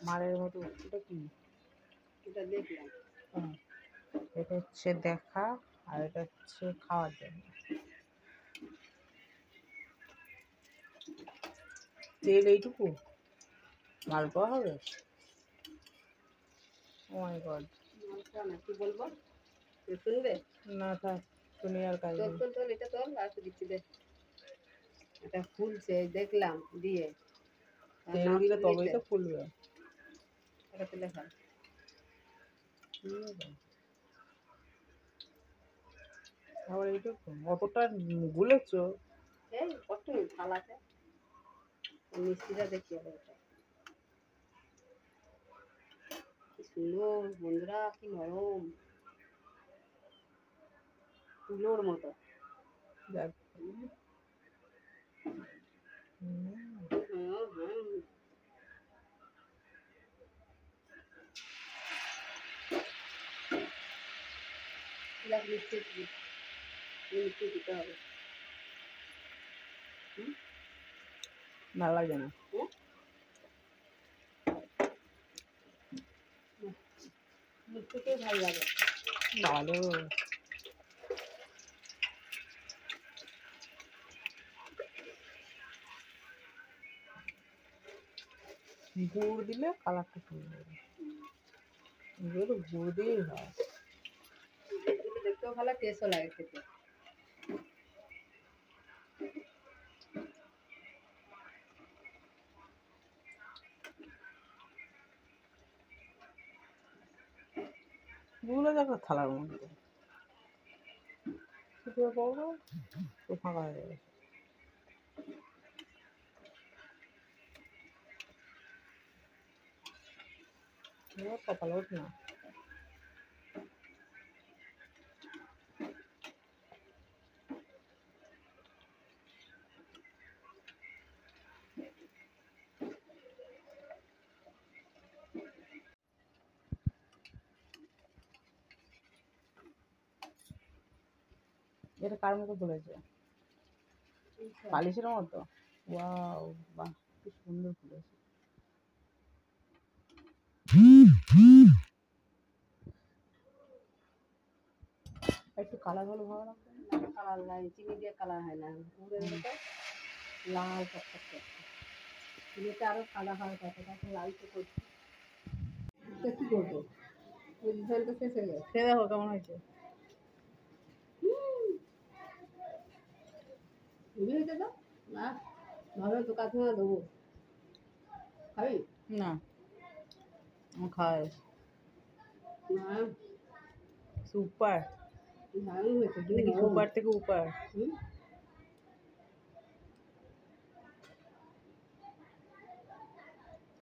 মারের মতো। এটা কি? এটা দেখলাম। এটা হচ্ছে দেখা, আর এটা হচ্ছে খাওয়ার জন্য। তেল এইটুকু মালপোয়া হবে? ও মাই গড। মালপোয়া না, কি বলবো? শুনবে না থাক, শুনি আর কাজ তোল নেই। তোল তোল, এটা তোল, আর দিচ্ছি দে। এটা ফুলছে দেখলাম দিয়ে। তেল দিলে তবেই তো ফুলবে। এটা তুলে খা। আবার এইটুকু অতটা গুলেছো? এই কত থালাতে মিষ্টিটা দেখি হবে। এটা কি সুন্দর বন্ধুরা, কি নরম, তুলোর মতো। দেখ। মিষ্টি দিতে হবে। ভালো লাগে না। মিষ্টিতেই ভালো লাগে। ভালো। গুড় দিলে কালারটা সুন্দর হবে। গুড় দিয়েই হয়। দেখতেও ভালো, টেস্টও লাগে খেতে। গুলো দেখো থালার মধ্যে শুকিয়ে পড়বো তো ফাঁকা হয়ে যাবে। কপাল ওঠ না। এটা কার মতো ফুলেছে? বালিশের মতো। ওয়াও, বাহ, কি সুন্দর ফুলেছে। একটু কালার হলে ভালো লাগবে। কালার নাই, চিনি দিয়ে কালার হয় না, গুড়ের মতো লাল টকটক। চিনিটা আরো সাদা হয়, কতটা লাল তো করছি। কি করবো, ঝোলটা শেষ হয়ে গেছে। খেয়ে দেখো কেমন হয়েছে। হয়েছে তো না, ভালো তো কাছে না দেবো, খাবি না, আমার খাওয়া না? সুপার। দারুণ হয়েছে, নাকি সুপার থেকে উপার।